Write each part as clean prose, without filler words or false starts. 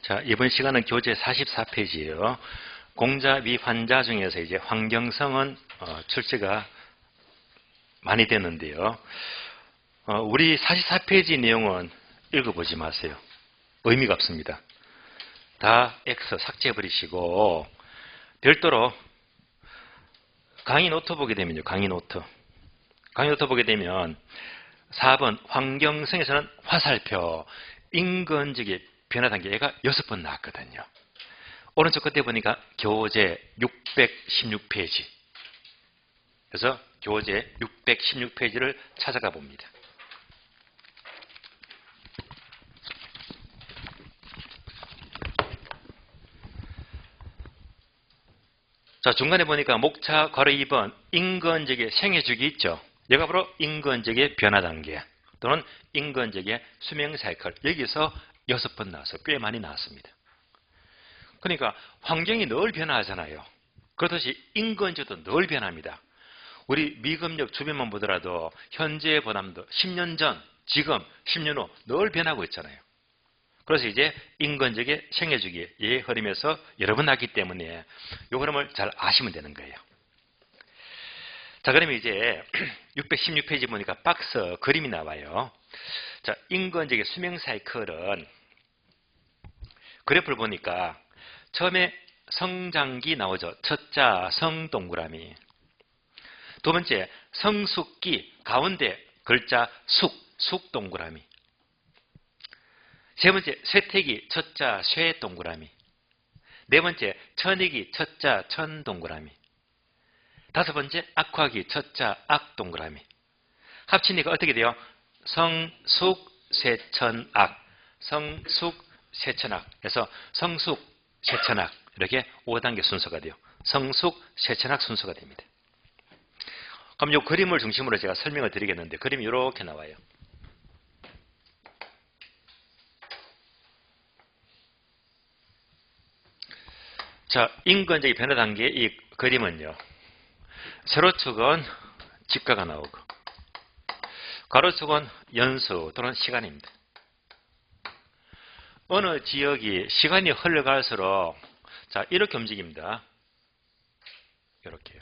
자, 이번 시간은 교재 44페이지예요. 공자 미환자 중에서 이제 환경성은 출제가 많이 되는데요. 우리 44페이지 내용은 읽어보지 마세요. 의미가 없습니다. 다 X 삭제해버리시고 별도로 강의 노트 보게 되면요. 강의 노트 보게 되면 4번 환경성에서는 화살표 인근적인 변화 단계가 6번 나왔거든요. 오른쪽 끝에 보니까 교재 616페이지. 그래서 교재 616페이지를 찾아가 봅니다. 자, 중간에 보니까 목차 괄호 2번 인근적의 생애주기 있죠. 여기가 바로 인근적의 변화 단계 또는 인근적의 수명 사이클. 여기서 6번 나와서 꽤 많이 나왔습니다. 그러니까 환경이 늘 변화하잖아요. 그렇듯이 인근적도 늘 변합니다. 우리 미금역 주변만 보더라도 현재보다도 10년 전, 지금, 10년 후 늘 변하고 있잖아요. 그래서 이제 인근적의 생애주기의 흐름에서 여러 번 나기 때문에 이 흐름을 잘 아시면 되는 거예요. 자, 그러면 이제 616페이지 보니까 박스 그림이 나와요. 자, 인근적의 수명 사이클은 그래프를 보니까 처음에 성장기 나오죠. 첫자 성 동그라미. 두 번째 성숙기 가운데 글자 숙 동그라미. 세 번째 쇠퇴기 첫자 쇠 동그라미. 네 번째 천이기 첫자 천 동그라미. 다섯 번째 악화기 첫자 악 동그라미. 합치니까 어떻게 돼요? 성숙 쇠천악. 성숙 쇠천악. 그래서 성숙 쇠천악 이렇게 5단계 순서가 돼요. 성숙 쇠천악 순서가 됩니다. 그럼 이 그림을 중심으로 제가 설명을 드리겠는데 그림이 이렇게 나와요. 자, 인근적인 변화 단계의 이 그림은요. 세로축은 직가가 나오고 가로축은 연수 또는 시간입니다. 어느 지역이 시간이 흘러갈수록 자 이렇게 움직입니다. 이렇게요.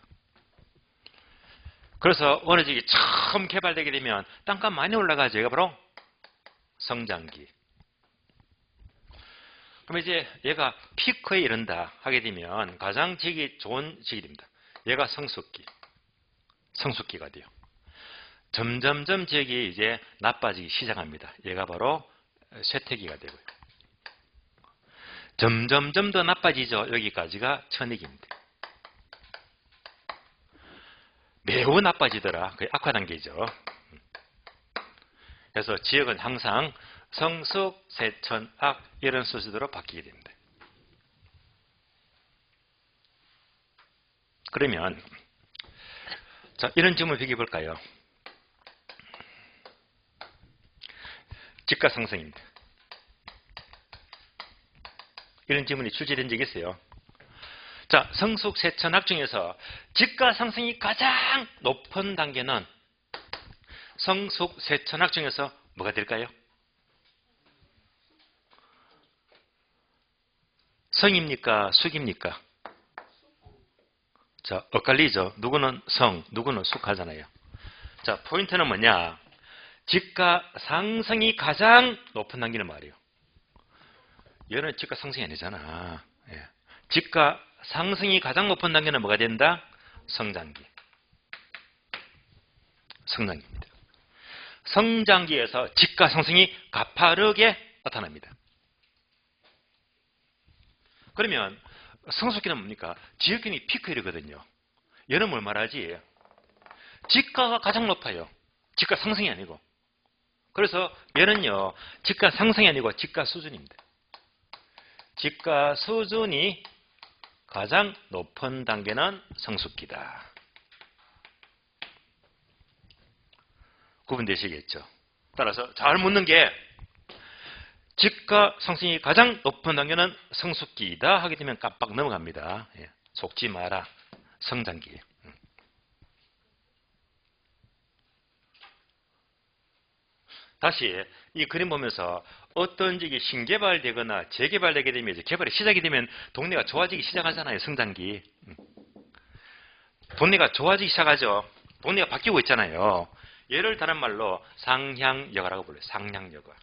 그래서 어느 지역이 처음 개발되게 되면 땅값 많이 올라가죠. 얘가 바로 성장기. 그럼 이제 얘가 피크에 이른다 하게 되면 가장 지기 좋은 시기입니다. 얘가 성숙기가 돼요. 점점점 지역이 이제 나빠지기 시작합니다. 얘가 바로 쇠퇴기가 되고요. 점점점 더 나빠지죠. 여기까지가 천익입니다. 매우 나빠지더라. 그게 악화 단계죠. 그래서 지역은 항상 성숙, 세천, 악 이런 순서대로 바뀌게 됩니다. 그러면 자 이런 질문을 비교해 볼까요? 집가 상승입니다. 이런 질문이 출제된 적이 있어요. 자, 성숙, 세천, 악 중에서 집가 상승이 가장 높은 단계는 성숙, 세천, 악 중에서 뭐가 될까요? 성입니까? 숙입니까? 자, 엇갈리죠. 누구는 성, 누구는 숙 하잖아요. 자, 포인트는 뭐냐? 집가 상승이 가장 높은 단계는 말이에요. 얘는 집가 상승이 아니잖아. 예. 집가 상승이 가장 높은 단계는 뭐가 된다? 성장기. 성장기입니다. 성장기에서 집가 상승이 가파르게 나타납니다. 그러면 성숙기는 뭡니까? 지역균이 피크이거든요. 얘는 뭘 말하지? 집가가 가장 높아요. 집가 상승이 아니고. 그래서 얘는요. 집가 상승이 아니고 집가 수준입니다. 집가 수준이 가장 높은 단계는 성숙기다. 구분되시겠죠? 따라서 잘 묻는 게 집가 상승이 가장 높은 단계는 성숙기이다 하게 되면 깜빡 넘어갑니다. 예, 속지 마라. 성장기. 다시 이 그림 보면서 어떤 지역이 신개발되거나 재개발되게 되면 이제 개발이 시작이 되면 동네가 좋아지기 시작하잖아요. 성장기. 동네가 좋아지기 시작하죠. 동네가 바뀌고 있잖아요. 얘를 다른 말로 상향여가라고 불러요. 상향여가.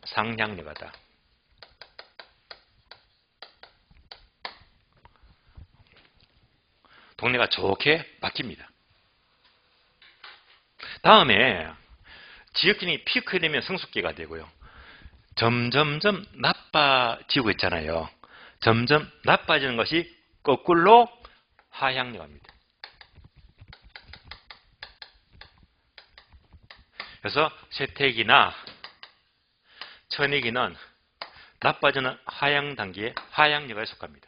상향여가다. 동네가 좋게 바뀝니다. 다음에 지역균이 피크되면 성숙기가 되고요. 점점점 나빠지고 있잖아요. 점점 나빠지는 것이 거꾸로 하향여가입니다. 그래서 쇠퇴기나 천이기는 나빠지는 하향 단계의 하향여가에 속합니다.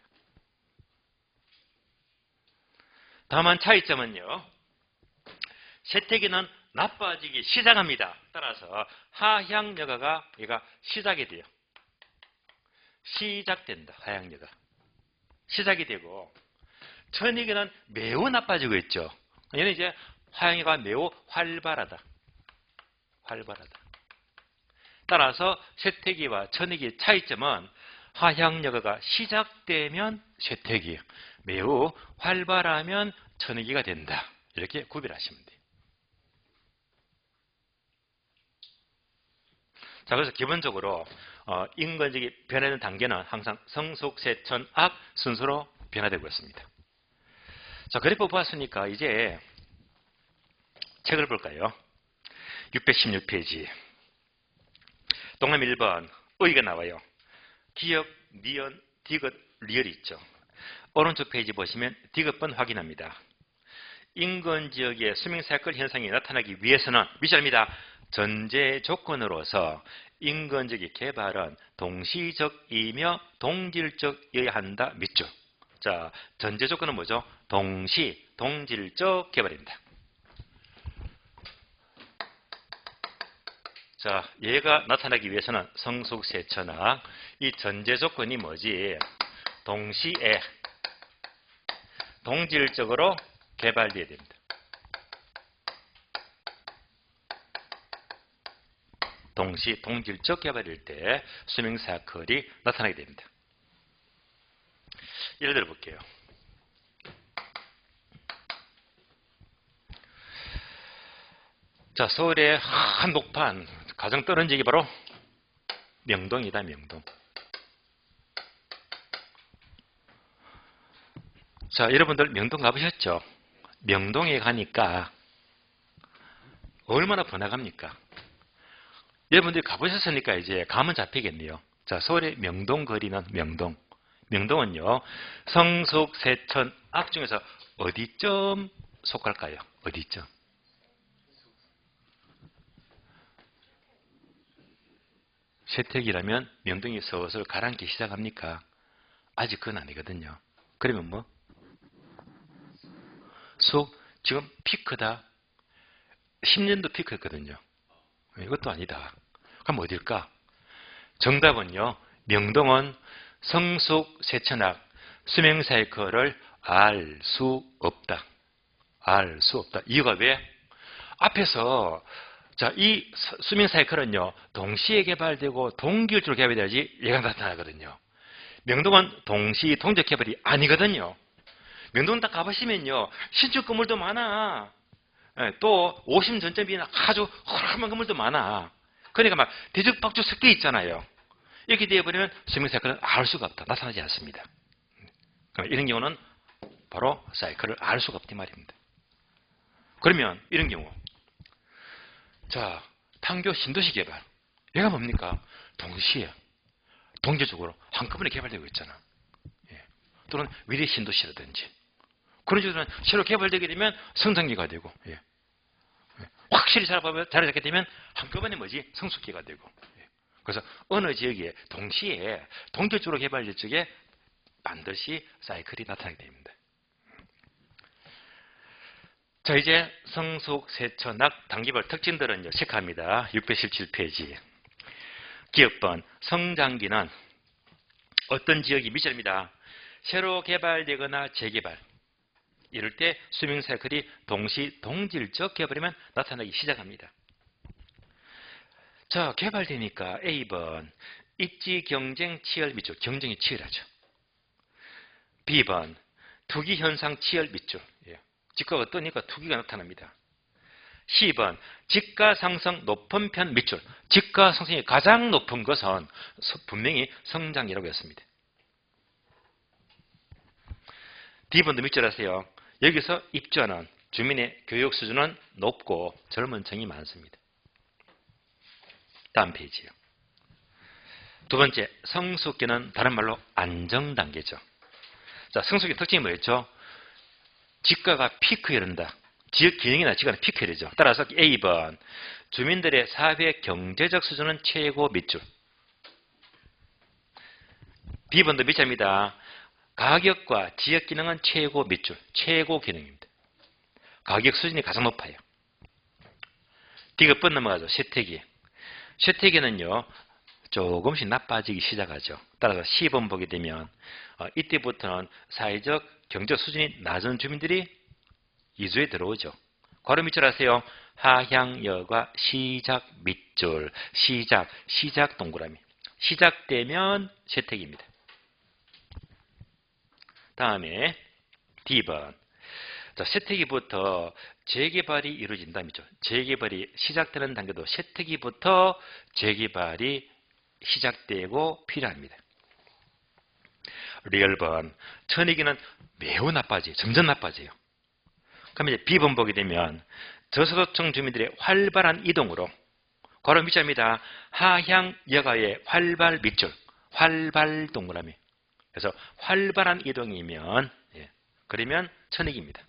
다만 차이점은요. 쇠퇴기는 나빠지기 시작합니다. 따라서 하향여가가 얘가 시작이 돼요. 시작된다. 하향여가. 시작이 되고 천이기는 매우 나빠지고 있죠. 얘는 이제 하향여가가 매우 활발하다. 활발하다. 따라서 쇠퇴기와 천이기의 차이점은 하향여가가 시작되면 쇠퇴기, 매우 활발하면 천이기가 된다. 이렇게 구별하시면 돼요. 자, 그래서 기본적으로 인근적이 변하는 단계는 항상 성숙, 세천, 악 순서로 변화되고 있습니다. 자, 그래프 보았으니까 이제 책을 볼까요? 616페이지. 동남 1번 의가 나와요. 기역, 니은, 디귿, 리을이 있죠. 오른쪽 페이지 보시면 디귿번 확인합니다. 인근 지역의 수명사이클 현상이 나타나기 위해서는 미션입니다. 전제 조건으로서 인근 지역의 개발은 동시적이며 동질적이어야 한다. 밑줄. 자, 전제 조건은 뭐죠? 동질적 개발입니다. 자, 얘가 나타나기 위해서는 성숙, 세천악. 이 전제 조건이 뭐지? 동시에 동질적으로 개발되어야 됩니다. 동질적 개발일 때 수명사이클이 나타나게 됩니다. 예를 들어 볼게요. 자, 서울의 한복판 가장 떠는 지역이 바로 명동이다. 명동. 자, 여러분들 명동 가보셨죠? 명동에 가니까 얼마나 번화갑니까? 여러분들이 가보셨으니까 이제 감은 잡히겠네요. 자, 서울의 명동 거리는 명동. 명동은요, 성숙, 세천, 악 중에서 어디쯤 속할까요? 어디쯤? 쇠퇴기라면 명동이 슬슬 가라앉기 시작합니까? 아직 그건 아니거든요. 그러면 뭐? 지금 피크다. 10년도 피크였거든요. 이것도 아니다. 그럼 어딜까? 정답은요. 명동은 성숙, 세천악, 수명사이클을 알 수 없다. 알 수 없다. 이유가 왜? 앞에서 자, 이 수명사이클은요. 동시에 개발되고 동기율적으로 개발돼야지 얘가 나타나거든요. 명동은 동적 개발이 아니거든요. 명동 딱 가보시면요. 신축 건물도 많아. 또 50 전점이나 아주 허름한 건물도 많아. 그러니까 막 뒤죽박죽 섞여 있잖아요. 이렇게 되어버리면 수명사이클은 알 수가 없다. 나타나지 않습니다. 이런 경우는 바로 사이클을 알 수가 없단 말입니다. 그러면 이런 경우 자, 판교 신도시 개발 얘가 뭡니까? 동시에 동제적으로 한꺼번에 개발되고 있잖아. 또는 위례 신도시라든지 그런 식으로는 새로 개발되게 되면 성장기가 되고 확실히 자리 잡게 되면 한꺼번에 뭐지? 성숙기가 되고 그래서 어느 지역에 동시에 동결적으로 개발될 적에 반드시 사이클이 나타나게 됩니다. 자, 이제 성숙, 세천악, 단기별 특징들은 체크합니다. 617페이지. 기역번 성장기는 어떤 지역이 미션입니다. 새로 개발되거나 재개발. 이럴 때 수명사이클이 동질적 개발이면 나타나기 시작합니다. 자, 개발되니까 A번 입지 경쟁 치열 밑줄, 경쟁이 치열하죠. B번 투기 현상 치열 밑줄, 지가가 뜨니까 투기가 나타납니다. C번 지가 상승 높은 편 밑줄, 지가 상승이 가장 높은 것은 분명히 성장이라고 했습니다. D번도 밑줄 하세요. 여기서 입주하는 주민의 교육 수준은 높고 젊은 층이 많습니다. 다음 페이지요. 두 번째, 성숙기는 다른 말로 안정단계죠. 자, 성숙기 특징이 뭐였죠? 지가가 피크에 이른다. 지역 기능이나 지가는 피크에 이르죠. 따라서 A번 주민들의 사회 경제적 수준은 최고 밑줄. B번도 밑줄입니다. 가격과 지역 기능은 최고 밑줄, 최고 기능입니다. 가격 수준이 가장 높아요. D급 넘어가죠. 쇠퇴기. 쇠퇴기는요, 조금씩 나빠지기 시작하죠. 따라서 C번 보게 되면 이때부터는 사회적 경제 수준이 낮은 주민들이 이주에 들어오죠. 괄호 밑줄 하세요. 하향여가 시작 밑줄, 시작 동그라미. 시작되면 쇠퇴기입니다. 다음에 D번. 자, 쇠퇴기부터 재개발이 이루어진다. 재개발이 시작되는 단계도 쇠퇴기부터 재개발이 시작되고 필요합니다. 리얼번. 천이기는 매우 나빠져요. 점점 나빠져요. 그럼 이제 B번 보게 되면 저소득층 주민들의 활발한 이동으로 괄호 밑줄입니다. 하향 여가의 활발 밑줄, 활발 동그라미. 그래서 활발한 이동이면 그러면 천익입니다.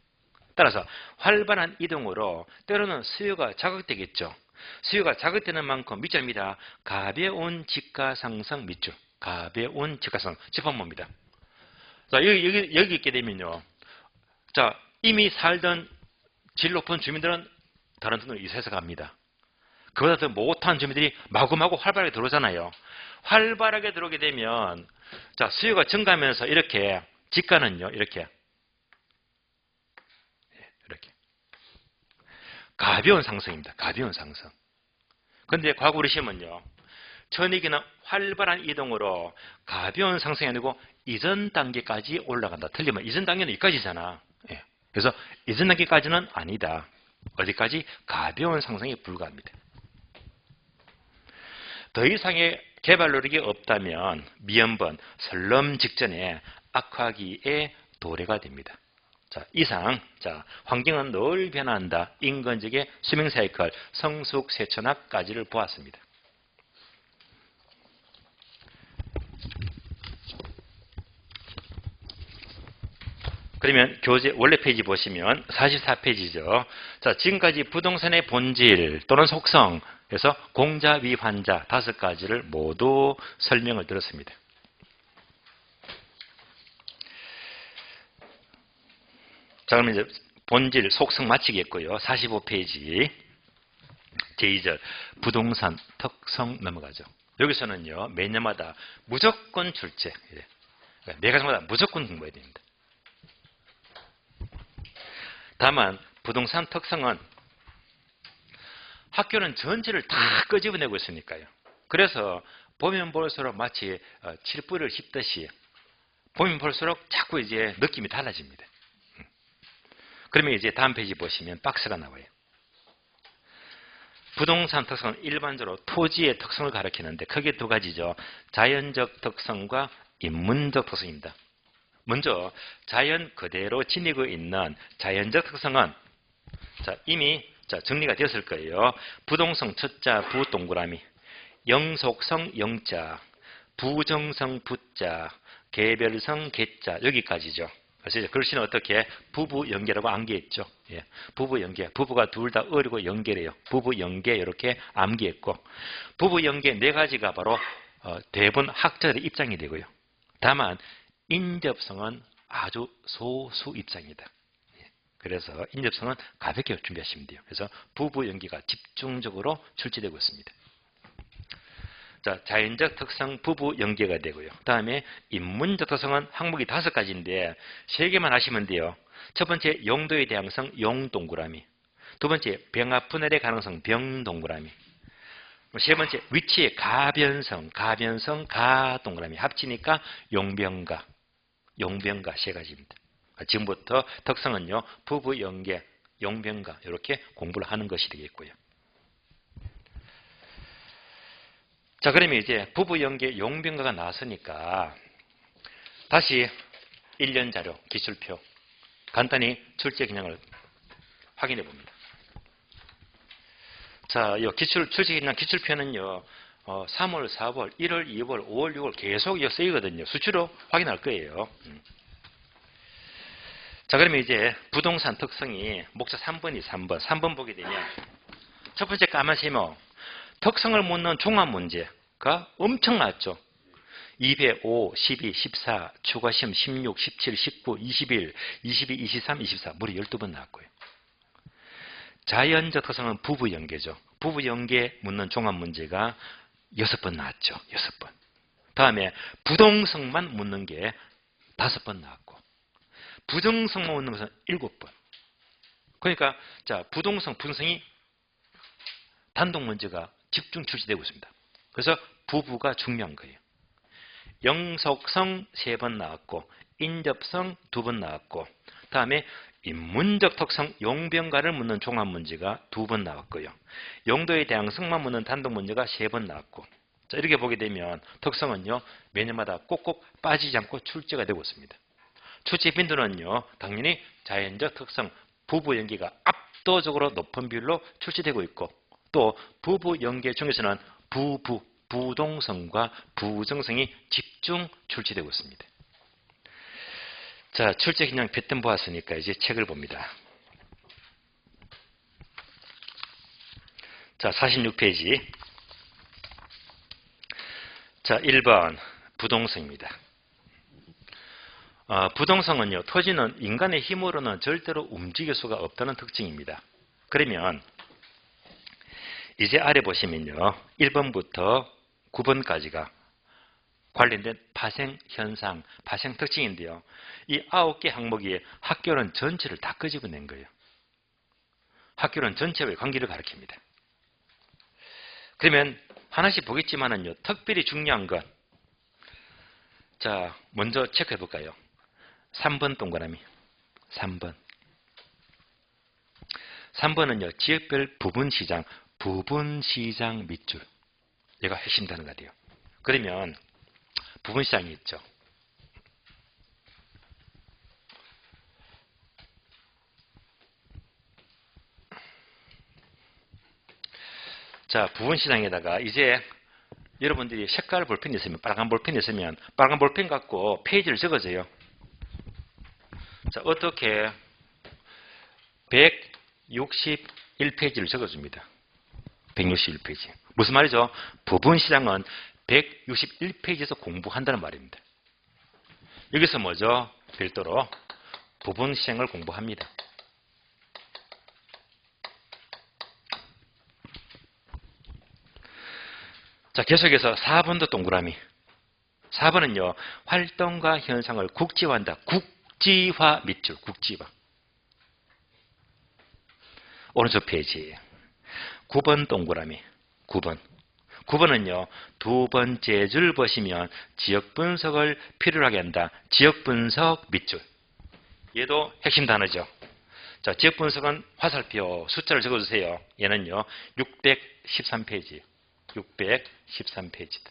따라서 활발한 이동으로 때로는 수요가 자극되겠죠. 수요가 자극되는 만큼 밑줄입니다. 가벼운 지가 상승 밑줄, 가벼운 지가 상승 짚어봅니다. 자, 여기 있게 되면요. 자, 이미 살던 질 높은 주민들은 다른 돈으로 이사해서 갑니다. 그보다 더 못한 주민들이 마구마구 활발하게 들어오잖아요. 활발하게 들어오게 되면 자, 수요가 증가하면서 이렇게 지가는요, 이렇게 가벼운 상승입니다. 가벼운 상승. 그런데 과거로 시험은요, 천익이는 활발한 이동으로 가벼운 상승이 아니고 이전 단계까지 올라간다. 틀리면 이전 단계는 여기까지잖아. 그래서 이전 단계까지는 아니다. 어디까지? 가벼운 상승에 불과합니다. 더 이상의 개발 노력이 없다면 미연번 설렘 직전에 악화기에 도래가 됩니다. 자, 이상 환경은 늘 변화한다. 인건적의 수명 사이클 성숙 쇠천학까지를 보았습니다. 그러면 교재 원래 페이지 보시면 44페이지죠. 자, 지금까지 부동산의 본질 또는 속성, 그래서 공자, 위, 환자 5가지를 모두 설명을 드렸습니다. 자, 그러면 이제 본질, 속성 마치겠고요. 45페이지 제2절 부동산 특성 넘어가죠. 여기서는요, 매년마다 무조건 출제, 매가지마다 무조건 공부해야 됩니다. 다만 부동산 특성은 학교는 전체를 다 끄집어내고 있으니까요. 그래서 보면 볼수록 마치 칠뿌리를 씹듯이 보면 볼수록 자꾸 이제 느낌이 달라집니다. 그러면 이제 다음 페이지 보시면 박스가 나와요. 부동산 특성은 일반적으로 토지의 특성을 가리키는데 크게 두 가지죠. 자연적 특성과 인문적 특성입니다. 먼저 자연 그대로 지니고 있는 자연적 특성은 이미 정리가 되었을 거예요. 부동성 첫자 부 동그라미, 영속성 영자, 부정성 부자, 개별성 개자 여기까지죠. 그래서 이제 글씨는 어떻게 부부 연계라고 암기했죠. 부부 연계, 부부가 둘 다 어리고 연계래요. 부부 연계 이렇게 암기했고 부부 연계 4가지가 바로 대부분 학자들의 입장이 되고요. 다만 인접성은 아주 소수 입장이다. 그래서 인접성은 가볍게 준비하시면 돼요. 그래서 부부 연계가 집중적으로 출제되고 있습니다. 자, 자연적 특성 부부 연계가 되고요. 다음에 인문적 특성은 항목이 5가지인데 3개만 하시면 돼요. 첫 번째 용도의 다양성 용 동그라미, 두 번째 병합 분할의 가능성 병 동그라미, 세 번째, 위치의 가변성, 가 동그라미 합치니까 용변가 세 가지입니다. 지금부터 특성은요, 부부 연계, 용변가 이렇게 공부를 하는 것이 되겠고요. 자, 그러면 이제 부부 연계 용변가가 나왔으니까 다시 1년 자료 기출표 간단히 출제 기능을 확인해 봅니다. 자, 이 출제 기능 기출표는요, 3월, 4월, 1월, 2월, 5월, 6월 계속 쓰이거든요. 수치로 확인할 거예요. 자, 그러면 이제 부동산 특성이 목차 3번이 3번 보게 되면 첫 번째 까만 세모 특성을 묻는 종합 문제가 엄청 많죠. 205, 12, 14, 추가시험 16, 17, 19, 21, 22, 23, 24 무려 12번 나왔고요. 자연적 특성은 부부 연계죠. 부부 연계 묻는 종합 문제가 6번 나왔죠. 6번. 다음에 부동성만 묻는 게 5번 나왔고 부정성만 묻는 것은 7번. 그러니까 자, 부동성이 단독 문제가 집중 출시되고 있습니다. 그래서 부부가 중요한 거예요. 영속성 3번 나왔고 인접성 2번 나왔고 다음에 인문적 특성 용변가를 묻는 종합 문제가 2번 나왔고요. 용도에 대한 성만 묻는 단독 문제가 3번 나왔고 자, 이렇게 보게 되면 특성은요, 매년마다 꼭꼭 빠지지 않고 출제가 되고 있습니다. 출제 빈도는요, 당연히 자연적 특성 부부 연계가 압도적으로 높은 비율로 출시되고 있고 또 부부 연계 중에서는 부동성과 부정성이 집중 출시되고 있습니다. 자, 출제 기능 패턴 보았으니까 이제 책을 봅니다. 자, 46페이지. 자, 1번 부동성입니다. 부동성은요, 토지는 인간의 힘으로는 절대로 움직일 수가 없다는 특징입니다. 그러면 이제 아래 보시면요, 1번부터 9번까지가 관련된 파생 현상, 파생 특징인데요. 이 9개 항목이 학교론 전체를 다 끄집어낸 거예요. 학교론 전체의 관계를 가리킵니다. 그러면 하나씩 보겠지만은요, 특별히 중요한 것. 자, 먼저 체크해 볼까요? 3번 동그라미. 3번. 3번은요, 지역별 부분시장 밑줄. 얘가 핵심 단어가 돼요. 그러면 부분시장이 있죠. 자, 부분시장에다가 이제 여러분들이 색깔 볼펜이 있으면, 빨간 볼펜이 있으면 빨간 볼펜 갖고 페이지를 적어줘요. 자, 어떻게 161페이지를 적어줍니다. 161페이지. 무슨 말이죠? 부분시장은 161페이지에서 공부한다는 말입니다. 여기서 뭐죠? 별도로 부분시장을 공부합니다. 자, 계속해서 4번도 동그라미. 4번은요, 활동과 현상을 국지화한다. 국지화 밑줄, 국지화. 오른쪽 페이지. 9번 동그라미. 9번. 9번은요, 두 번째 줄 보시면 지역 분석을 필요로 하게 한다. 지역 분석 밑줄. 얘도 핵심 단어죠. 자, 지역 분석은 화살표 숫자를 적어주세요. 얘는요, 613페이지. 613페이지다.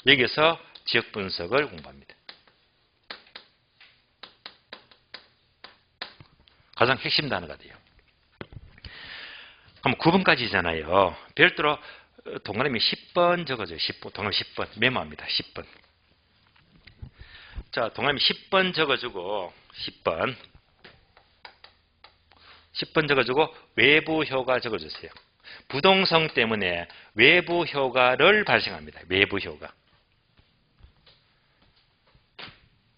여기서 지역 분석을 공부합니다. 가장 핵심 단어가 돼요. 그럼 9번까지잖아요. 별도로 동그라미 10번 적어줘요. 10번, 동그라미 10번 메모합니다. 10번. 자, 동그라미 10번 적어주고 10번 적어주고 외부 효과 적어주세요. 부동성 때문에 외부 효과를 발생합니다. 외부 효과.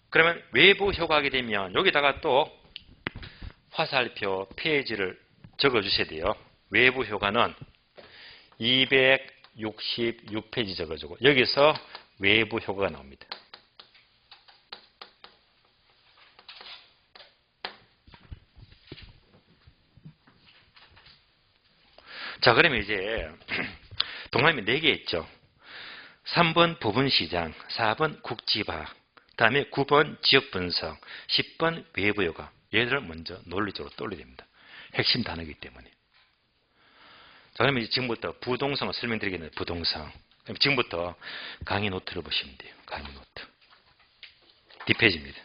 그러면 외부 효과하게 되면 여기다가 또 화살표 페이지를 적어주셔야 돼요. 외부 효과는 266페이지 적어주고 여기서 외부 효과가 나옵니다. 자, 그러면 이제 동남이 4개 있죠. 3번 부분시장, 4번 국지화, 다음에 9번 지역분석, 10번 외부효과. 얘들을 먼저 논리적으로 떠올려야 됩니다. 핵심 단어이기 때문에. 자, 그러면 이제 지금부터 부동성을 설명드리겠는데, 부동성. 그럼 지금부터 강의 노트를 보시면 돼요. 강의 노트. 뒷페이지입니다.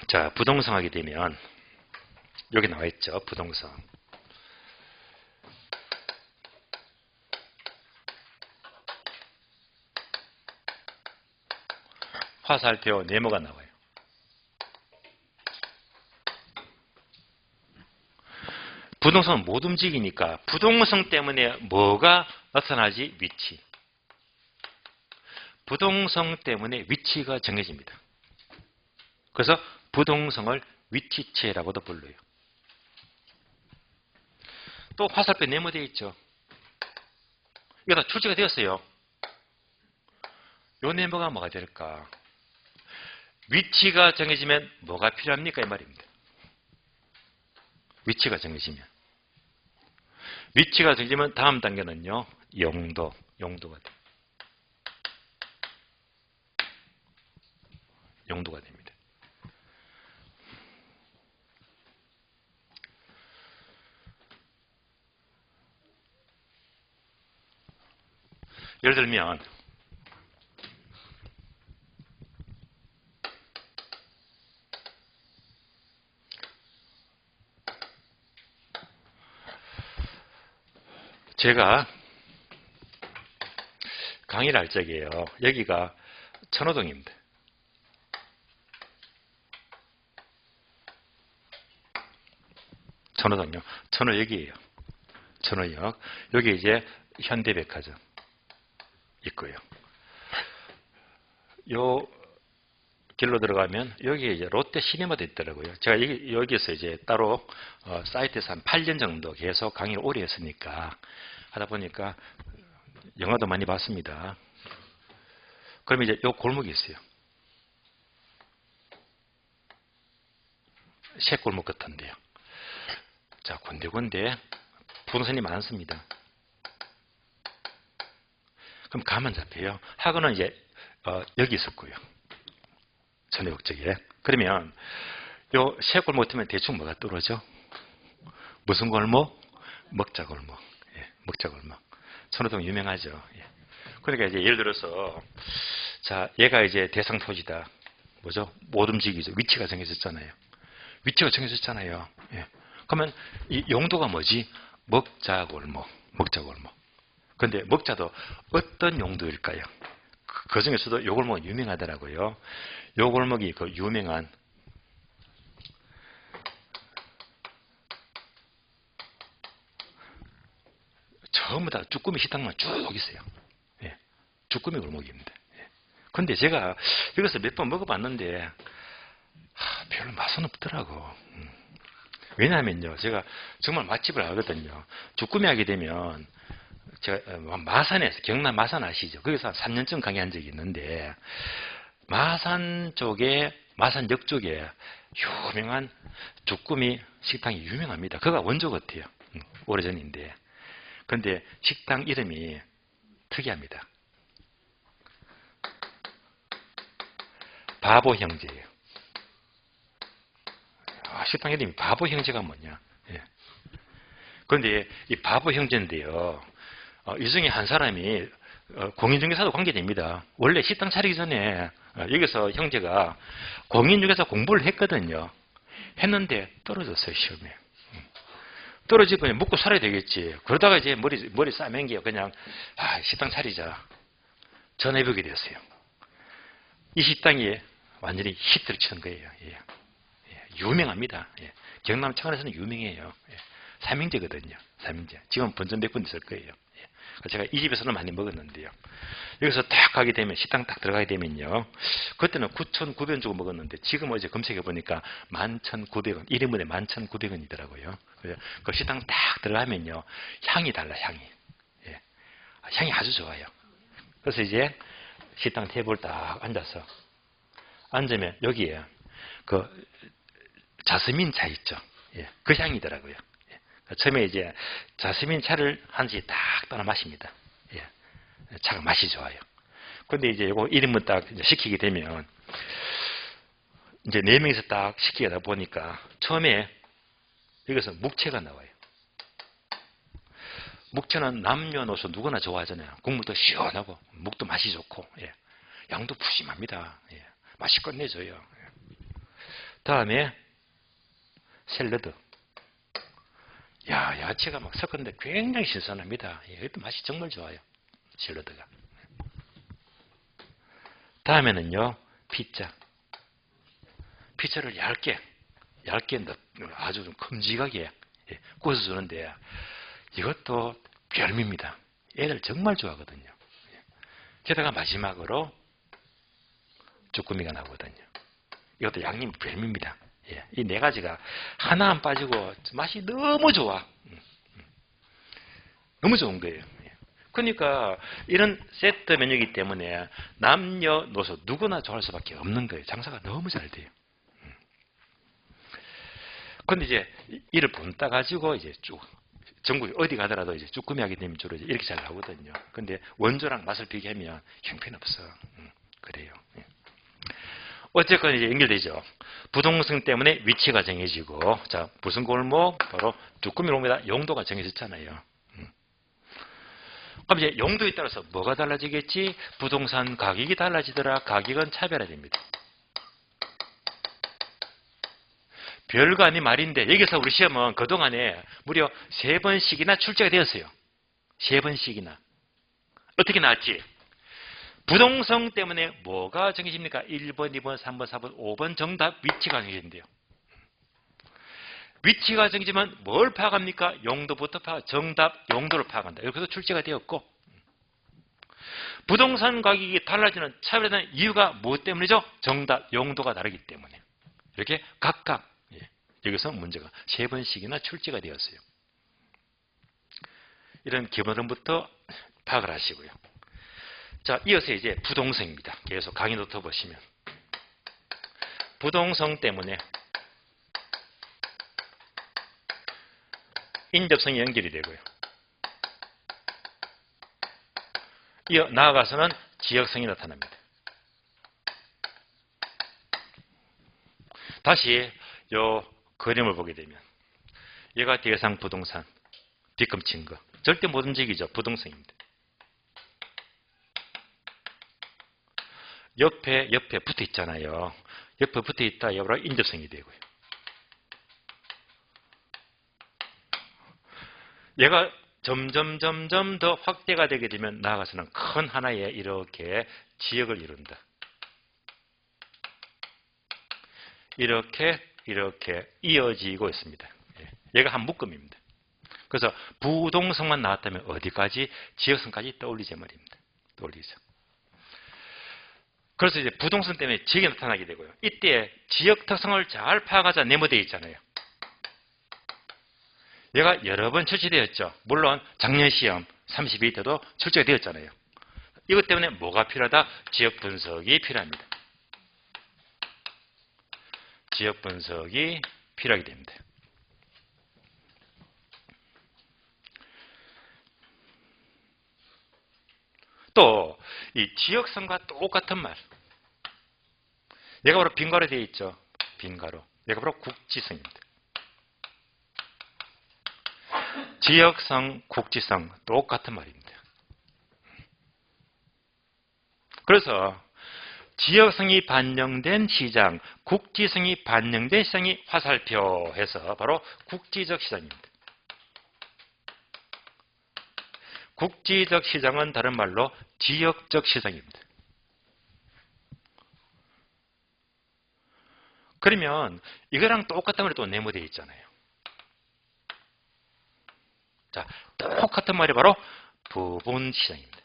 자, 부동성 하게 되면, 여기 나와 있죠. 부동성. 화살표 네모가 나와요. 부동성은 못 움직이니까 부동성 때문에 뭐가 나타나지? 위치. 부동성 때문에 위치가 정해집니다. 그래서 부동성을 위치체라고도 불러요. 또 화살표 네모되어 있죠. 이거 다 출제가 되었어요. 요 네모가 뭐가 될까? 위치가 정해지면 뭐가 필요합니까? 이 말입니다. 위치가 정해지면. 위치가 정해지면 다음 단계는요. 용도가 됩니다. 용도가 됩니다. 예를 들면 제가 강의를 할 적이에요. 여기가 천호동입니다. 천호동요. 천호역이에요. 천호역. 여기 이제 현대백화점 있고요. 요 길로 들어가면 여기 이제 롯데 시네마도 있더라고요. 제가 여기서 이제 따로 사이트에서 한 8년 정도 계속 강의를 오래 했으니까 하다 보니까 영화도 많이 봤습니다. 그럼 이제 요 골목이 있어요. 새 골목 같은데요. 자, 군데군데 부동산이 많습니다. 그럼 가면 잡혀요. 학원은 이제 여기 있었고요. 전역 쪽에. 그러면 요 새 골목 뜨면 대충 뭐가 떨어져? 무슨 골목? 먹자골목. 예, 먹자골목. 천호동 유명하죠. 예. 그러니까 이제 예를 들어서 자, 얘가 이제 대상 토지다. 뭐죠? 못 움직이죠. 위치가 정해졌잖아요. 위치가 정해졌잖아요. 예. 그러면 이 용도가 뭐지? 먹자골목. 먹자골목. 근데 먹자도 어떤 용도일까요? 그 중에서도 요 골목은 유명하더라고요. 요 골목이 그 유명한 전부 다 쭈꾸미 식당만 쭉 있어요. 예. 쭈꾸미 골목입니다. 예. 근데 제가 여기서 몇 번 먹어봤는데 별로 맛은 없더라고. 왜냐하면요, 제가 정말 맛집을 가거든요. 쭈꾸미 하게 되면 제가 마산에서, 경남 마산 아시죠? 거기서 한 3년쯤 강의한 적이 있는데 마산 쪽에, 마산역 쪽에 유명한 쭈꾸미 식당이 유명합니다. 그가 원조 같아요. 오래전인데. 근데 식당 이름이 특이합니다. 바보 형제예요. 식당 이름이 바보 형제가 뭐냐? 예. 그런데 이 바보 형제인데요. 이 중에 한 사람이 공인중개사도 관계됩니다. 원래 식당 차리기 전에 여기서 형제가 공인중개사 공부를 했거든요. 했는데 떨어졌어요, 시험에. 떨어지고 그냥 먹고 살아야 되겠지. 그러다가 이제 머리 싸맨겨 그냥 식당 차리자. 전화해보게 됐어요. 이 식당이 완전히 히트를 친 거예요. 예. 유명합니다. 예. 경남 창원에서는 유명해요. 예. 삼형제거든요. 삼형제. 지금 번전백분 있을 거예요. 예. 제가 이 집에서는 많이 먹었는데요. 여기서 딱 가게 되면, 식당 딱 들어가게 되면요. 그때는 9,900원 주고 먹었는데, 지금 어제 검색해 보니까 11,900원, 1인분에 11,900원이더라고요. 그 식당 딱 들어가면요. 향이 달라, 향이. 예. 향이 아주 좋아요. 그래서 이제 식당 테이블 딱 앉아서, 앉으면 여기에 그 자스민 차 있죠. 예. 그 향이더라고요. 예. 처음에 이제 자스민 차를 한 잔 딱 따라 마십니다. 예. 차가 맛이 좋아요. 근데 이제 이거 1인분 딱 시키게 되면 이제 4명이서 딱 시키다 보니까 처음에 여기서 묵채가 나와요. 묵채는 남녀노소 누구나 좋아하잖아요. 국물도 시원하고 묵도 맛이 좋고, 예. 양도 푸짐합니다. 예. 맛이 끝내줘요. 예. 다음에 샐러드. 야, 야채가 막 섞었는데 굉장히 신선합니다. 예. 이것도 맛이 정말 좋아요. 샐러드가. 다음에는요, 피자. 피자를 얇게 아주 좀 큼직하게 구워주는데 이것도 별미입니다. 애들 정말 좋아하거든요. 게다가 마지막으로 쭈꾸미가 나오거든요. 이것도 양념 별미입니다. 이 4가지가 하나 안 빠지고 맛이 너무 좋아. 너무 좋은 거예요. 그러니까 이런 세트 메뉴이기 때문에 남녀노소 누구나 좋아할 수밖에 없는 거예요. 장사가 너무 잘 돼요. 근데 이제 이를 본따 가지고 이제 쭉 전국에 어디 가더라도 이제 쭈꾸미 하게 되면 주로 이렇게 잘 나오거든요. 근데 원조랑 맛을 비교하면 형편없어. 그래요. 어쨌건 이제 연결되죠. 부동성 때문에 위치가 정해지고, 자, 무슨 골목? 바로 쭈꾸미 골목이다. 용도가 정해졌잖아요. 그럼 이제 용도에 따라서 뭐가 달라지겠지? 부동산 가격이 달라지더라. 가격은 차별화됩니다. 별거 아닌 말인데 여기서 우리 시험은 그동안에 무려 3번씩이나 출제가 되었어요. 3번씩이나. 어떻게 나왔지? 부동성 때문에 뭐가 정해집니까? 1번, 2번, 3번, 4번, 5번 정답 위치가 정해진대요. 위치가 정해지면 뭘 파악합니까? 용도부터 파악, 정답, 용도를 파악한다. 이렇게 해서 출제가 되었고, 부동산 가격이 달라지는 차별화되는 이유가 무엇 때문이죠? 정답, 용도가 다르기 때문에. 이렇게 각각 여기서 문제가 3번씩이나 출제가 되었어요. 이런 기본 흐름부터 파악을 하시고요. 자, 이어서 이제 부동성입니다. 계속 강의 노트 보시면. 부동성 때문에 인접성이 연결이 되고요. 이어 나아가서는 지역성이 나타납니다. 다시 요 그림을 보게 되면 얘가 대상 부동산, 뒤꿈친 거. 절대 못 움직이죠. 부동성입니다. 옆에 붙어 있잖아요. 옆에 붙어 있다. 이거로 인접성이 되고요. 얘가 점점 더 확대가 되게 되면 나아가서는 큰 하나의 이렇게 지역을 이룬다. 이렇게 이어지고 있습니다. 얘가 한 묶음입니다. 그래서 부동성만 나왔다면 어디까지? 지역성까지 떠올리자 말입니다. 떠올리죠. 그래서 이제 부동성 때문에 지역이 나타나게 되고요. 이때 지역 특성을 잘 파악하자 네모되어 있잖아요. 얘가 여러 번 출제되었죠. 물론 작년 시험 32 때도 출제가 되었잖아요. 이것 때문에 뭐가 필요하다? 지역 분석이 필요합니다. 지역 분석이 필요하게 됩니다. 또 이 지역성과 똑같은 말. 얘가 바로 빈가로 되어 있죠. 빈가로. 얘가 바로 국지성입니다. 지역성, 국지성 똑같은 말입니다. 그래서 지역성이 반영된 시장, 국지성이 반영된 시장이 화살표해서 바로 국지적 시장입니다. 국지적 시장은 다른 말로 지역적 시장입니다. 그러면 이거랑 똑같은 말이 또 네모되어 있잖아요. 자, 똑같은 말이 바로 부분시장입니다.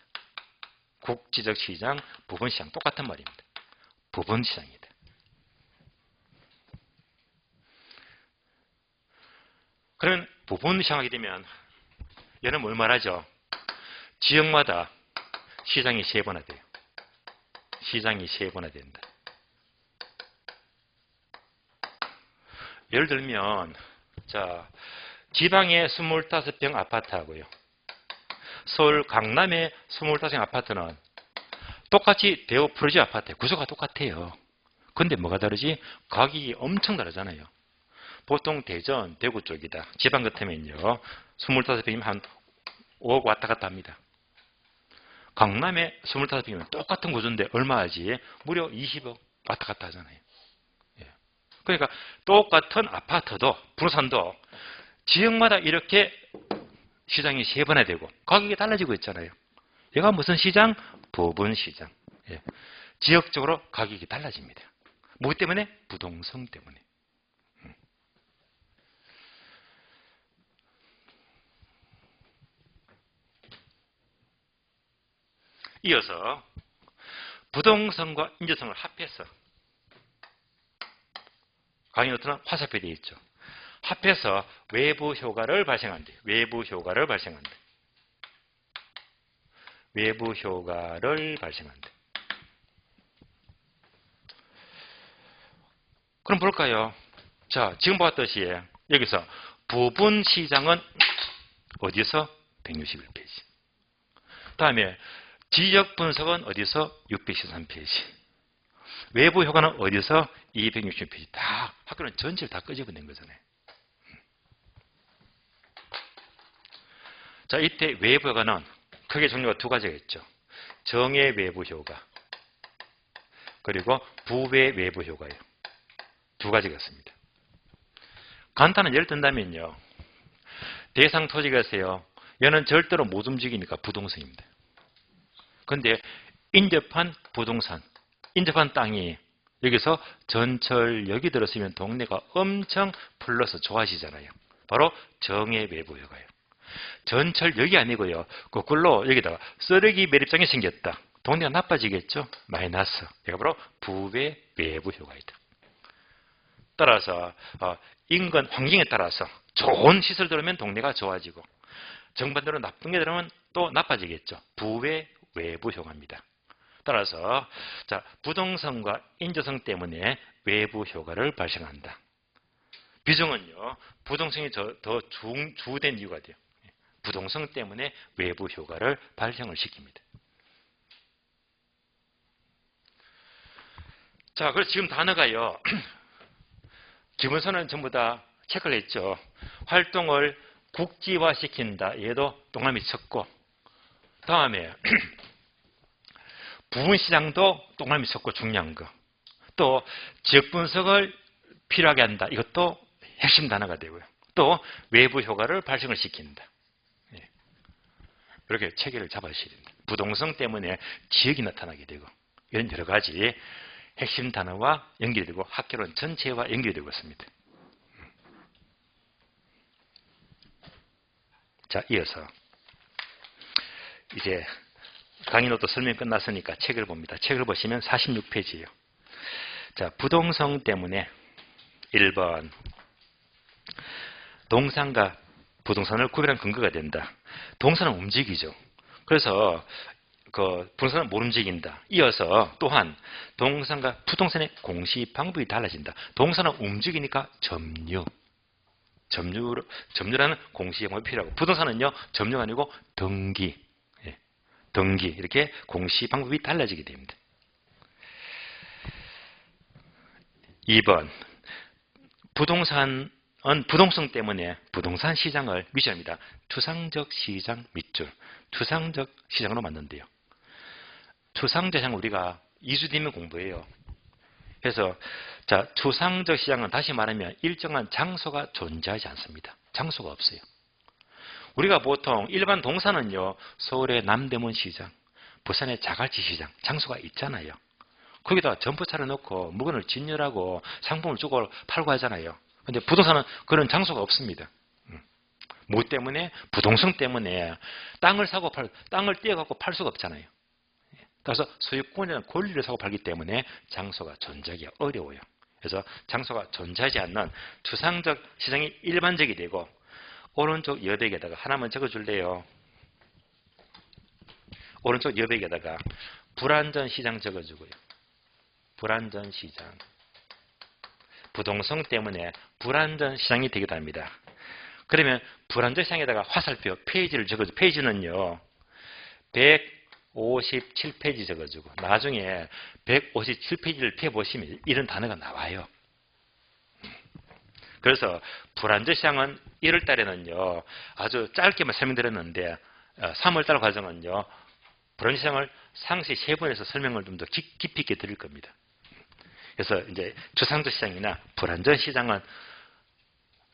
국지적 시장, 부분시장 똑같은 말입니다. 부분시장이다. 그러면 부분시장하게 되면 얘는 뭘 말하죠? 지역마다 시장이 세분화돼요. 시장이 세분화된다. 예를 들면 자 지방의 25평 아파트하고요. 서울 강남의 25평 아파트는 똑같이 대우 프로지 아파트 구조가 똑같아요. 근데 뭐가 다르지? 가격이 엄청 다르잖아요. 보통 대전, 대구 쪽이다. 지방 같으면요. 25평이면 한 5억 왔다 갔다 합니다. 강남에 25평이면 똑같은 구조인데 얼마 하지? 무려 20억 왔다 갔다 하잖아요. 예. 그러니까 똑같은 아파트도, 부동산도 지역마다 이렇게 시장이 세분화되고 가격이 달라지고 있잖아요. 얘가 무슨 시장? 부분시장. 예. 지역적으로 가격이 달라집니다. 뭐 때문에? 부동성 때문에. 이어서 부동성과 인재성을 합해서 강의노트는 화살표 되어 있죠. 합해서 외부 효과를 발생한대. 외부 효과를 발생한대. 외부 효과를 발생한대. 그럼 볼까요? 자, 지금 봤듯이 여기서 부분 시장은 어디서? 161페이지. 다음에 지역 분석은 어디서? 613페이지. 외부 효과는 어디서? 260페이지. 다 학교는 전체를 다 끄집어낸 거잖아요. 자, 이때 외부 효과는 크게 종류가 두 가지가 있죠. 정의 외부 효과 그리고 부외 외부 효과예요. 두 가지가 있습니다. 간단한 예를 든다면요. 대상 토지가 있어요. 얘는 절대로 못 움직이니까 부동산입니다. 그런데 인접한 부동산, 인접한 땅이 여기서 전철역이 들었으면 동네가 엄청 플러스 좋아지잖아요. 바로 정의 외부 효과예요. 전철역이 아니고요. 거꾸로 여기다가 쓰레기 매립장이 생겼다. 동네가 나빠지겠죠? 마이너스. 이가 바로 부외 외부 효과이다. 따라서 인근 환경에 따라서 좋은 시설 들어오면 동네가 좋아지고 정반대로 나쁜 게 들어오면 또 나빠지겠죠. 부외 외부 효과입니다. 따라서 자, 부동성과 인재성 때문에 외부 효과를 발생한다. 비중은요. 부동성이 더 주된 이유가 돼요. 부동성 때문에 외부 효과를 발생을 시킵니다. 자, 그래서 지금 단어가요. 기본서는 전부 다 체크를 했죠. 활동을 국지화시킨다. 얘도 동그라미 쳤고 다음에 부분시장도 동그라미 쳤고 중요한 거. 또 지역 분석을 필요하게 한다. 이것도 핵심 단어가 되고요. 또 외부 효과를 발생을 시킨다. 이렇게 체계를 잡아주셔야 됩니다. 부동성 때문에 지역이 나타나게 되고 이런 여러 가지 핵심 단어와 연결이 되고 학교론 전체와 연결이 되고 있습니다. 자, 이어서 이제 강의 노트 설명이 끝났으니까 책을 봅니다. 책을 보시면 46페이지예요. 자, 부동성 때문에 1번 동산과 부동산을 구별한 근거가 된다. 동산은 움직이죠. 그래서 부동산은 못 움직인다. 이어서 또한 동산과 부동산의 공시 방법이 달라진다. 동산은 움직이니까 점유라는 공시 방법이 필요하고 부동산은요 점유가 아니고 등기 이렇게 공시 방법이 달라지게 됩니다. 2번 부동산은 부동성 때문에 부동산 시장을 미션입니다. 추상적 시장 밑줄 추상적 시장으로 만든대요. 추상적 시장은 우리가 2주 뒤면 공부해요. 그래서 자, 추상적 시장은 다시 말하면 일정한 장소가 존재하지 않습니다. 장소가 없어요. 우리가 보통 일반 동산은요. 서울의 남대문 시장, 부산의 자갈치 시장 장소가 있잖아요. 거기다 점포차를 넣고 물건을 진열하고 상품을 주고 팔고 하잖아요. 근데 부동산은 그런 장소가 없습니다. 뭐 때문에? 부동성 때문에 땅을 떼어갖고 팔 수가 없잖아요. 그래서 소유권이나 권리를 사고 팔기 때문에 장소가 존재하기가 어려워요. 그래서 장소가 존재하지 않는 추상적 시장이 일반적이 되고 오른쪽 여백에다가 하나만 적어줄래요? 오른쪽 여백에다가 불안전 시장 적어주고요. 불안전 시장. 부동성 때문에 불안전 시장이 되기도 합니다. 그러면 불안정 시장에다가 화살표 페이지를 적어줘. 페이지는요 157페이지 적어주고 나중에 157페이지를 펴보시면 이런 단어가 나와요. 그래서 불안정 시장은 1월 달에는요 아주 짧게만 설명드렸는데 3월 달 과정은요 불안정 시장을 상시 3번에서 설명을 좀 더 깊이 있게 드릴 겁니다. 그래서 이제 주상조 시장이나 불안전 시장은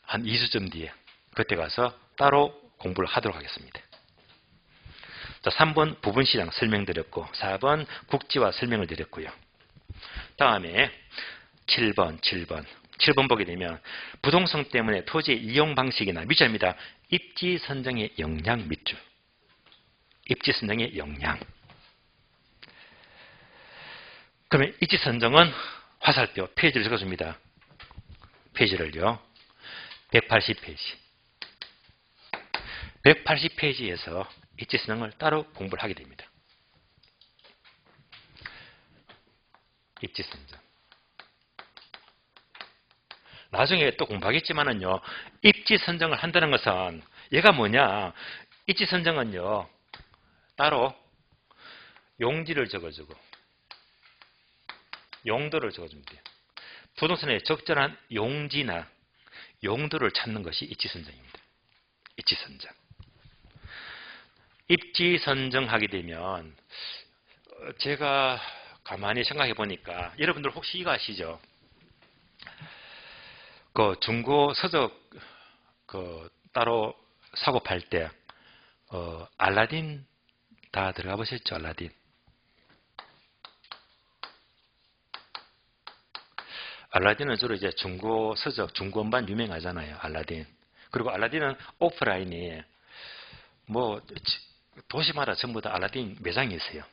한 2주쯤 뒤에 그때 가서 따로 공부를 하도록 하겠습니다. 자, 3번 부분시장 설명드렸고 4번 국지화 설명을 드렸고요. 다음에 7번 보게 되면 부동성 때문에 토지의 이용 방식이나 밑줄입니다. 입지 선정의 역량 밑줄. 입지 선정의 역량. 그러면 입지 선정은 화살표 페이지를 적어줍니다. 페이지를요. 180페이지. 180페이지에서 입지 선정을 따로 공부를 하게 됩니다. 입지 선정. 나중에 또 공부하겠지만은요. 입지 선정을 한다는 것은 얘가 뭐냐? 입지 선정은요. 따로 용지를 적어주고 용도를 적어주면 돼요. 부동산의 적절한 용지나 용도를 찾는 것이 입지 선정입니다. 입지 선정. 입지 선정하게 되면 제가 가만히 생각해 보니까 여러분들 혹시 이거 아시죠? 그 중고 서적 따로 사고 팔 때 알라딘 다 들어가 보셨죠? 알라딘. 알라딘은 주로 이제 중고 서적, 중고음반 유명하잖아요. 알라딘. 그리고 알라딘은 오프라인이 뭐 도시마다 전부 다 알라딘 매장이 있어요.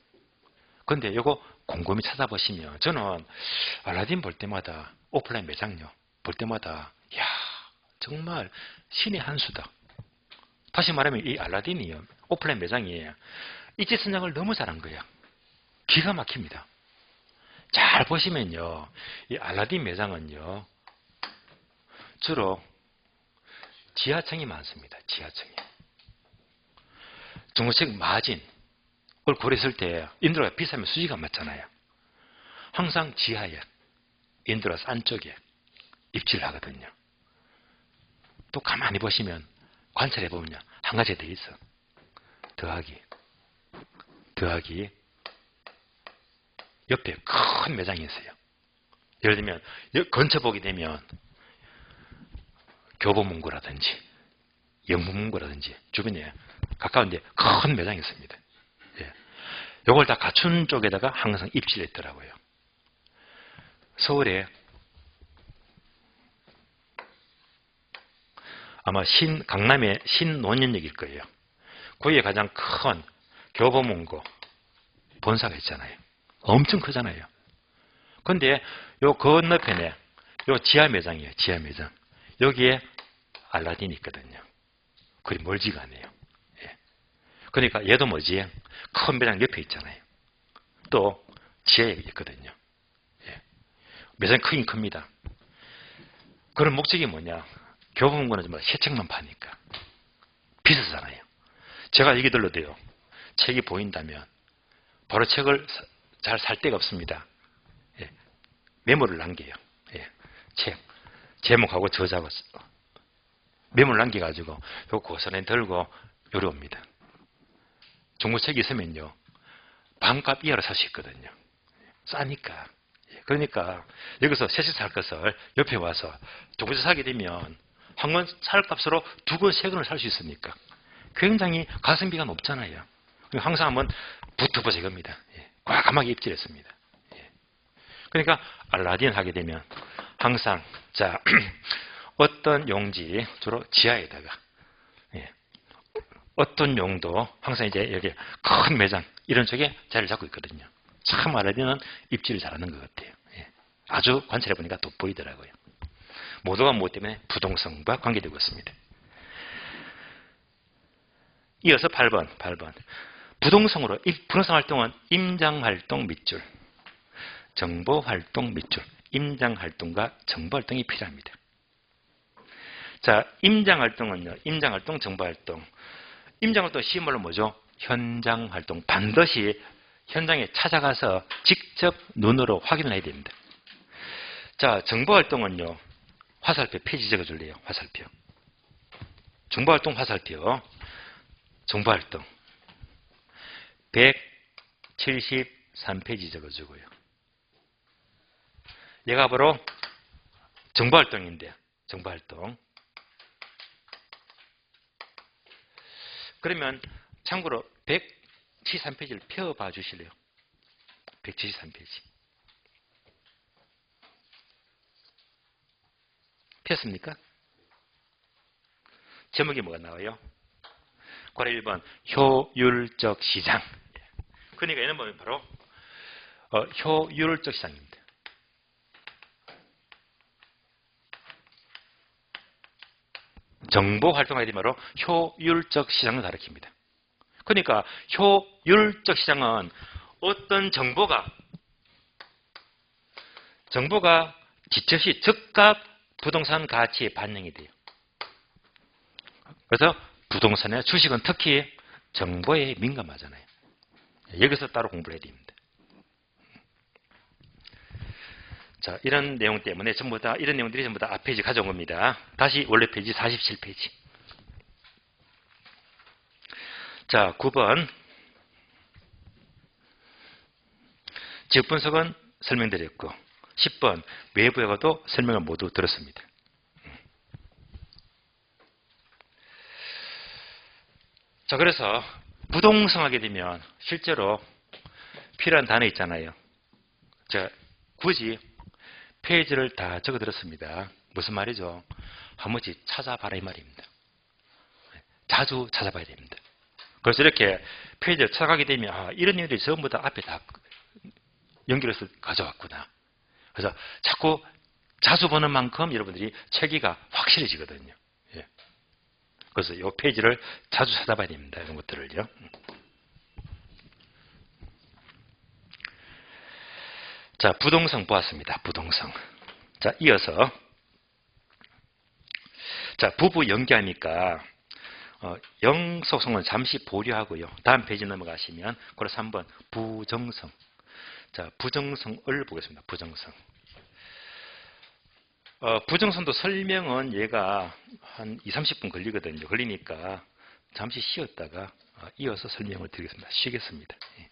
근데 이거 곰곰이 찾아보시면 저는 알라딘 볼 때마다 오프라인 매장요. 볼 때마다 야 정말 신의 한 수다. 다시 말하면 이 알라딘이요. 오프라인 매장이에요. 입지 선정을 너무 잘한 거예요. 기가 막힙니다. 잘 보시면요. 이 알라딘 매장은요. 주로 지하층이 많습니다. 지하층이. 중고책 마진을 고려했을 때 인도가 비싸면 수지가 맞잖아요. 항상 지하에 인도가 싼 쪽에 입지를 하거든요. 또 가만히 보시면 관찰해 보면요. 한 가지 더 있어. 더하기 옆에 큰 매장이 있어요. 예를 들면 근처 보게 되면 교보문고라든지 영문문고라든지 주변에 가까운데 큰 매장이 있습니다. 예. 이걸 다 갖춘 쪽에다가 항상 입지를 했더라고요. 서울에 아마 강남의 신논현역일 거예요. 거기에 가장 큰 교보문고 본사가 있잖아요. 엄청 크잖아요. 근데 요 건너편에 요 지하 매장이에요. 지하 매장. 여기에 알라딘이 있거든요. 그리 멀지가 않아요. 예. 그러니까 얘도 뭐지? 큰 매장 옆에 있잖아요. 또 지하에 있거든요. 예. 매장이 크긴 큽니다. 그런 목적이 뭐냐? 교보문고는 정말 새 책만 파니까 비싸잖아요. 제가 얘기 들러도요. 책이 보인다면 바로 책을 잘 살 데가 없습니다. 예. 메모를 남겨요. 예. 책 제목하고 저자고 메모를 남겨가지고 요 고선에 들고 요리 옵니다. 중고책이 있으면요. 반값 이하로 살 수 있거든요. 싸니까. 그러니까 여기서 새 책 살 것을 옆에 와서 중고책 사게 되면 한 권 살 값으로 두 권, 세 권을 살 수 있으니까 굉장히 가성비가 높잖아요. 항상 한번 붙어보자 이겁니다. 과감하게 입질했습니다. 그러니까 알라딘 하게 되면 항상 자 어떤 용지 주로 지하에다가 어떤 용도 항상 이제 여기 큰 매장 이런 쪽에 자리를 잡고 있거든요. 참 알라딘은 입지를 잘하는 것 같아요. 아주 관찰해 보니까 돋보이더라고요. 모두가 무엇 때문에 부동성과 관계되고 있습니다. 이어서 8번. 부동성으로 부동산 활동은 임장활동 밑줄, 정보활동 밑줄, 임장활동과 정보활동이 필요합니다. 자, 임장활동은요. 임장활동, 정보활동. 임장활동 시말로 뭐죠? 현장활동. 반드시 현장에 찾아가서 직접 눈으로 확인을 해야 됩니다. 자, 정보활동은요. 화살표 페이지 적어줄래요? 화살표. 정보활동 화살표. 정보활동. 173페이지 적어주고요. 얘가 바로 정보활동인데요. 정보활동. 그러면 참고로 173페이지를 펴봐 주실래요? 173페이지. 폈습니까? 제목이 뭐가 나와요? 괄호 1번 효율적 시장. 그러니까 얘는 뭐냐면 바로 효율적 시장입니다. 정보 활동하게 되면 바로 효율적 시장을 가리킵니다. 그러니까 효율적 시장은 어떤 정보가 지체 즉각 부동산 가치에 반영이 돼요. 그래서 부동산이나 주식은 특히 정보에 민감하잖아요. 여기서 따로 공부를 해야 됩니다. 자, 이런 내용 때문에 이런 내용들이 전부 다 앞페이지 가져온 겁니다. 다시 원래 페이지 47페이지. 자, 9번. 지역 분석은 설명드렸고, 10번. 외부에가도 설명을 모두 들었습니다. 자, 그래서 부동성 하게 되면 실제로 필요한 단어 있잖아요. 제가 굳이 페이지를 다 적어드렸습니다. 무슨 말이죠? 한 번씩 찾아봐라 이 말입니다. 자주 찾아봐야 됩니다. 그래서 이렇게 페이지를 찾아가게 되면 이런 일들이 전부 다 앞에 다 연결해서 가져왔구나. 그래서 자꾸 자주 보는 만큼 여러분들이 체계가 확실해지거든요. 예. 그래서 이 페이지를 자주 찾아봐야 됩니다. 이런 것들을요. 자, 부동성 보았습니다. 부동성. 자, 이어서 자, 부부 연계하니까 영속성은 잠시 보류하고요. 다음 페이지 넘어가시면 그래서 3번 부정성. 자, 부정성을 보겠습니다. 부정성. 부정성도 설명은 얘가 한 20-30분 걸리거든요. 걸리니까 잠시 쉬었다가 이어서 설명을 드리겠습니다. 쉬겠습니다. 예.